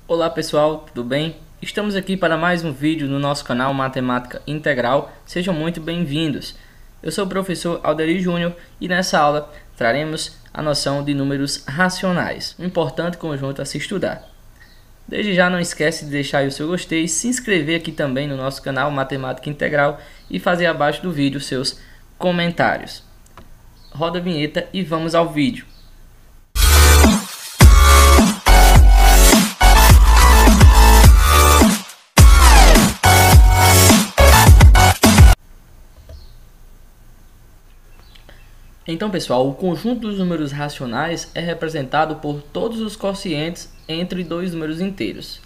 Olá pessoal, tudo bem? Estamos aqui para mais um vídeo no nosso canal Matemática Integral. Sejam muito bem-vindos. Eu sou o professor Alderi Júnior e nessa aula traremos a noção de números racionais, um importante conjunto a se estudar. Desde já não esquece de deixar aí o seu gostei, se inscrever aqui também no nosso canal Matemática Integral e fazer abaixo do vídeo seus comentários. Roda a vinheta e vamos ao vídeo. Então, pessoal, o conjunto dos números racionais é representado por todos os quocientes entre dois números inteiros,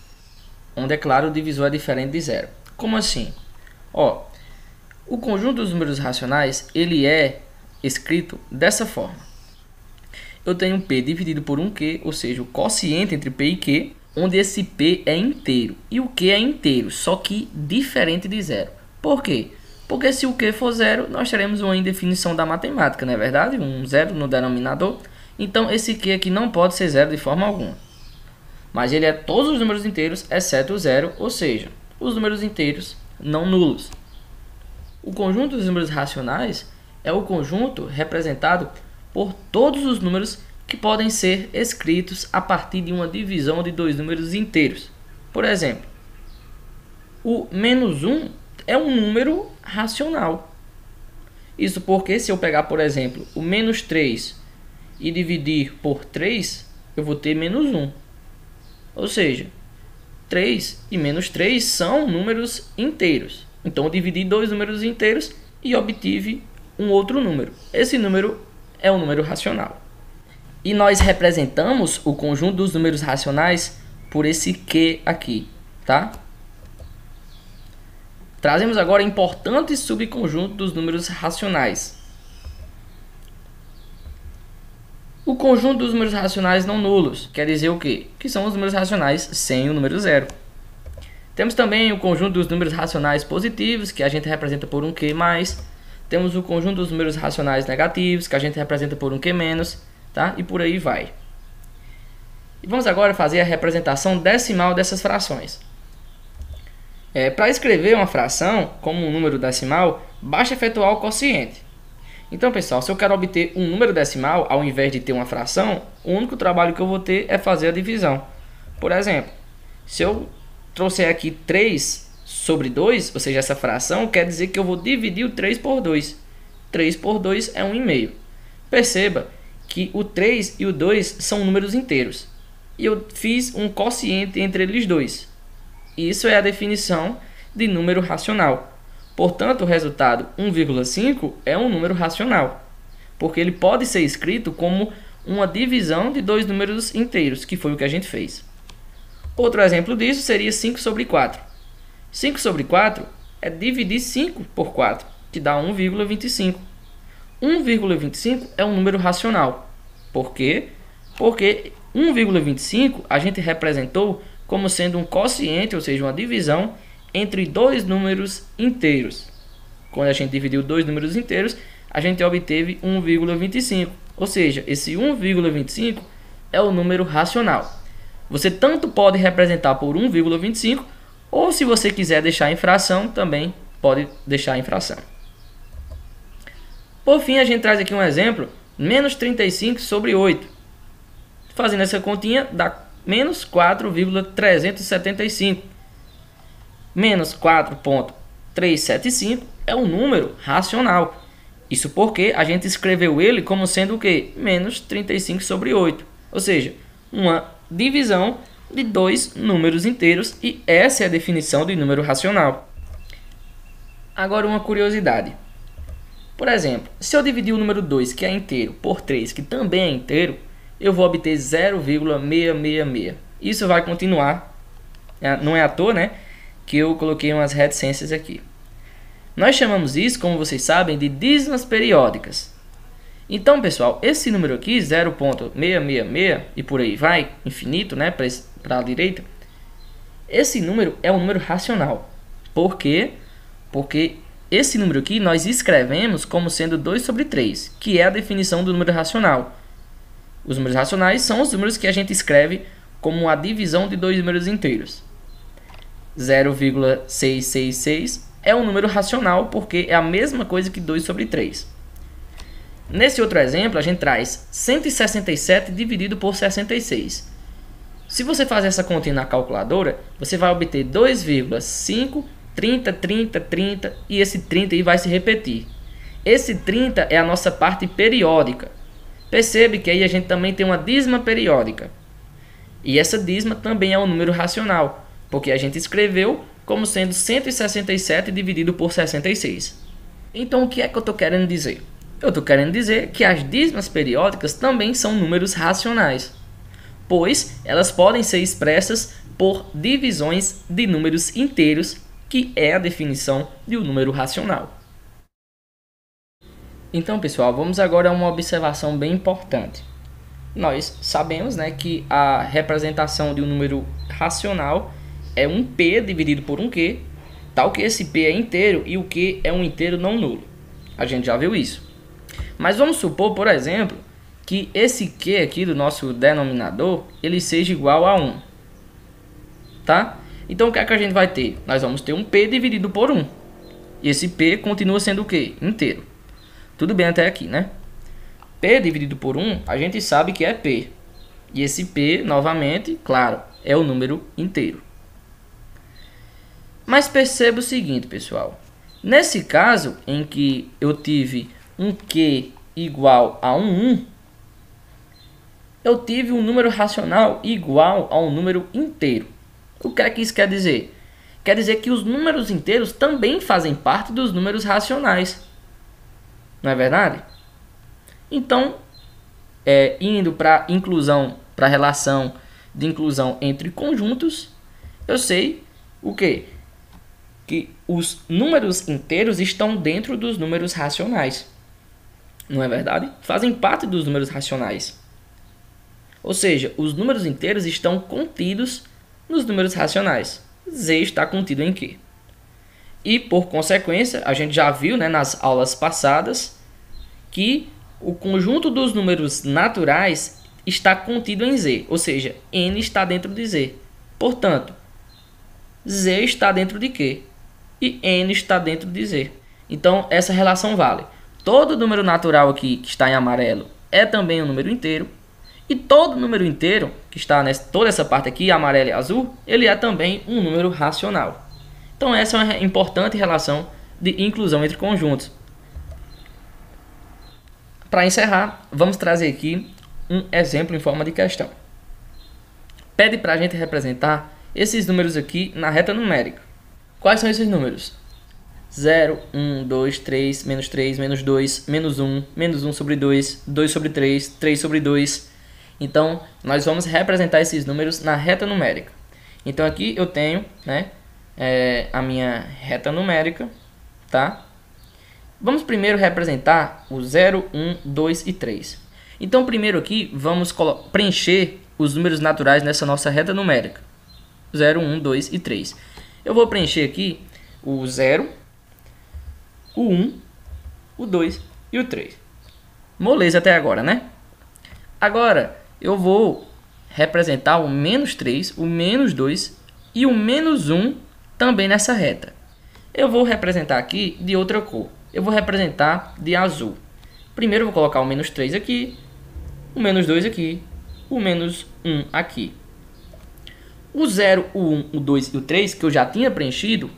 onde, é claro, o divisor é diferente de zero. Como assim? O conjunto dos números racionais ele é escrito dessa forma. Eu tenho P dividido por um Q, ou seja, o quociente entre P e Q, onde esse P é inteiro e o Q é inteiro, só que diferente de zero. Por quê? Porque se o Q for zero, nós teremos uma indefinição da matemática, não é verdade? Um zero no denominador. Então, esse Q aqui não pode ser zero de forma alguma. Mas ele é todos os números inteiros, exceto o zero, ou seja, os números inteiros não nulos. O conjunto dos números racionais é o conjunto representado por todos os números que podem ser escritos a partir de uma divisão de dois números inteiros. Por exemplo, o menos 1 é um número racional. Isso porque se eu pegar, por exemplo, o menos 3 e dividir por 3, eu vou ter menos 1. Ou seja, 3 e menos 3 são números inteiros. Então eu dividi dois números inteiros e obtive um outro número. Esse número é um número racional. E nós representamos o conjunto dos números racionais por esse Q aqui, tá? Trazemos agora importantes subconjuntos dos números racionais. O conjunto dos números racionais não nulos quer dizer o quê? Que são os números racionais sem o número zero. Temos também o conjunto dos números racionais positivos, que a gente representa por um Q+. Temos o conjunto dos números racionais negativos, que a gente representa por um Q-, tá? E por aí vai. E vamos agora fazer a representação decimal dessas frações. Para escrever uma fração como um número decimal, basta efetuar o quociente. Então, pessoal, se eu quero obter um número decimal, ao invés de ter uma fração, o único trabalho que eu vou ter é fazer a divisão. Por exemplo, se eu trouxer aqui 3 sobre 2, ou seja, essa fração, quer dizer que eu vou dividir o 3 por 2. 3 por 2 é 1,5. Perceba que o 3 e o 2 são números inteiros. E eu fiz um quociente entre eles dois. Isso é a definição de número racional. Portanto, o resultado 1,5 é um número racional, porque ele pode ser escrito como uma divisão de dois números inteiros, que foi o que a gente fez. Outro exemplo disso seria 5 sobre 4. 5 sobre 4 é dividir 5 por 4, que dá 1,25. 1,25 é um número racional. Por quê? Porque 1,25 a gente representou como sendo um quociente, ou seja, uma divisão entre dois números inteiros. Quando a gente dividiu dois números inteiros, a gente obteve 1,25. Ou seja, esse 1,25 é o número racional. Você tanto pode representar por 1,25, ou se você quiser deixar em fração, também pode deixar em fração. Por fim, a gente traz aqui um exemplo, menos 35 sobre 8. Fazendo essa continha, dá menos 4,375. Menos 4,375 é um número racional. Isso porque a gente escreveu ele como sendo o quê? Menos 35 sobre 8. Ou seja, uma divisão de dois números inteiros, e essa é a definição de número racional. Agora uma curiosidade. Por exemplo, se eu dividir o número 2, que é inteiro, por 3, que também é inteiro, eu vou obter 0,666. Isso vai continuar. Não é à toa, né, que eu coloquei umas reticências aqui. Nós chamamos isso, como vocês sabem, de dízimas periódicas. Então, pessoal, esse número aqui, 0,666, e por aí vai, infinito, né, para a direita, esse número é um número racional. Por quê? Porque esse número aqui nós escrevemos como sendo 2 sobre 3, que é a definição do número racional. Os números racionais são os números que a gente escreve como a divisão de dois números inteiros. 0,666 é um número racional porque é a mesma coisa que 2 sobre 3. Nesse outro exemplo, a gente traz 167 dividido por 66. Se você fazer essa continha na calculadora, você vai obter 2,5, 30, 30, 30 e esse 30 aí vai se repetir. Esse 30 é a nossa parte periódica. Percebe que aí a gente também tem uma dízima periódica. E essa dízima também é um número racional, porque a gente escreveu como sendo 167 dividido por 66. Então o que é que eu estou querendo dizer? Eu estou querendo dizer que as dízimas periódicas também são números racionais, pois elas podem ser expressas por divisões de números inteiros, que é a definição de um número racional. Então, pessoal, vamos agora a uma observação bem importante. Nós sabemos, né, que a representação de um número racional é um P dividido por um Q, tal que esse P é inteiro e o Q é um inteiro não nulo. A gente já viu isso. Mas vamos supor, por exemplo, que esse Q aqui do nosso denominador, ele seja igual a 1. Tá? Então o que é que a gente vai ter? Nós vamos ter um P dividido por 1. E esse P continua sendo o quê? Inteiro. Tudo bem até aqui, né? P dividido por 1, a gente sabe que é P. E esse P, novamente, claro, é o número inteiro. Mas perceba o seguinte, pessoal. Nesse caso em que eu tive um Q igual a um 1, eu tive um número racional igual a um número inteiro. O que é que isso quer dizer? Quer dizer que os números inteiros também fazem parte dos números racionais. Não é verdade? Então, indo para inclusão, para a relação de inclusão entre conjuntos, eu sei o quê? Que os números inteiros estão dentro dos números racionais. Não é verdade? Fazem parte dos números racionais. Ou seja, os números inteiros estão contidos nos números racionais. Z está contido em Q. E, por consequência, a gente já viu, né, nas aulas passadas que o conjunto dos números naturais está contido em Z. Ou seja, N está dentro de Z. Portanto, Z está dentro de Q. E N está dentro de Z. Então, essa relação vale. Todo número natural aqui que está em amarelo é também um número inteiro. E todo número inteiro, que está toda essa parte aqui, amarelo e azul, ele é também um número racional. Então essa é uma importante relação de inclusão entre conjuntos. Para encerrar, vamos trazer aqui um exemplo em forma de questão. Pede para a gente representar esses números aqui na reta numérica. Quais são esses números? 0, 1, 2, 3, menos 3, menos 2, menos 1 sobre 2, 2 sobre 3, 3 sobre 2. Então, nós vamos representar esses números na reta numérica. Então, aqui eu tenho, né, a minha reta numérica, tá? Vamos primeiro representar o 0, 1, 2 e 3. Então, primeiro aqui, vamos preencher os números naturais nessa nossa reta numérica. 0, 1, 2 e 3. Eu vou preencher aqui o 0, o 1, o 2 e o 3. Moleza até agora, né? Agora, eu vou representar o menos 3, o menos 2 e o menos 1 também nessa reta. Eu vou representar aqui de outra cor. Eu vou representar de azul. Primeiro eu vou colocar o menos 3 aqui, o menos 2 aqui, o menos 1 aqui. O 0, o 1, o 2 e o 3, que eu já tinha preenchido,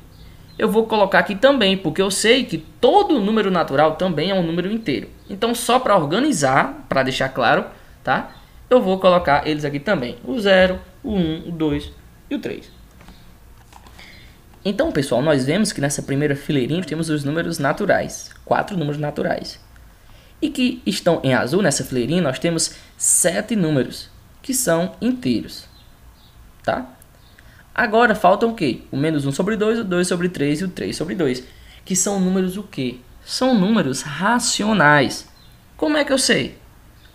eu vou colocar aqui também, porque eu sei que todo número natural também é um número inteiro. Então, só para organizar, para deixar claro, tá? Eu vou colocar eles aqui também. O 0, o 1, o 2 e o 3. Então, pessoal, nós vemos que nessa primeira fileirinha temos os números naturais. 4 números naturais. E que estão em azul, nessa fileirinha, nós temos 7 números, que são inteiros. Tá? Agora faltam o quê? O menos 1 sobre 2, o 2 sobre 3 e o 3 sobre 2. Que são números o quê? São números racionais. Como é que eu sei?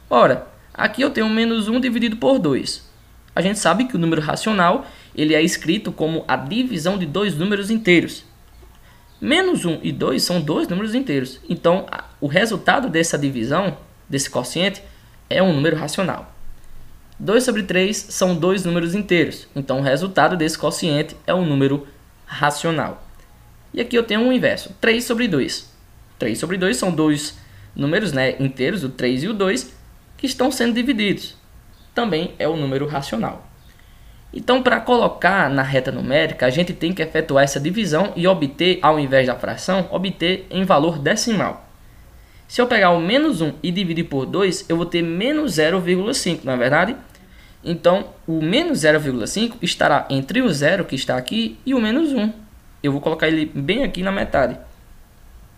Ora, aqui eu tenho menos 1 dividido por 2. A gente sabe que o número racional ele é escrito como a divisão de dois números inteiros. Menos 1 e 2 são dois números inteiros. Então, o resultado dessa divisão, desse quociente, é um número racional. 2 sobre 3 são dois números inteiros, então o resultado desse quociente é um número racional. E aqui eu tenho um inverso, 3 sobre 2. 3 sobre 2 são dois números, né, inteiros, o 3 e o 2, que estão sendo divididos. Também é um número racional. Então, para colocar na reta numérica, a gente tem que efetuar essa divisão e obter, ao invés da fração, obter em valor decimal. Se eu pegar o menos 1 e dividir por 2, eu vou ter menos 0,5, não é verdade? Então, o menos 0,5 estará entre o 0, que está aqui, e o menos 1. Eu vou colocar ele bem aqui na metade.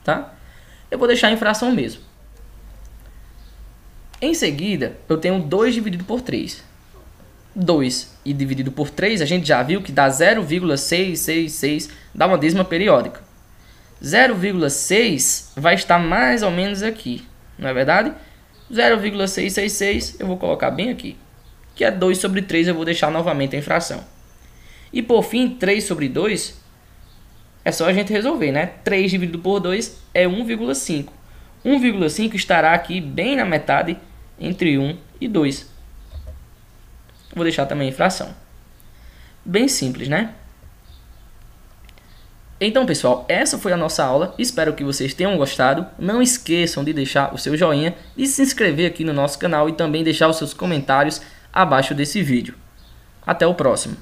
Tá? Eu vou deixar em fração mesmo. Em seguida, eu tenho 2 dividido por 3. 2 e dividido por 3, a gente já viu que dá 0,666, dá uma dízima periódica. 0,6 vai estar mais ou menos aqui, não é verdade? 0,666 eu vou colocar bem aqui, que é 2 sobre 3, eu vou deixar novamente em fração. E por fim, 3 sobre 2, é só a gente resolver, né? 3 dividido por 2 é 1,5. 1,5 estará aqui bem na metade, entre 1 e 2. Vou deixar também em fração. Bem simples, né? Então, pessoal, essa foi a nossa aula. Espero que vocês tenham gostado. Não esqueçam de deixar o seu joinha, de se inscrever aqui no nosso canal e também deixar os seus comentários abaixo desse vídeo. Até o próximo.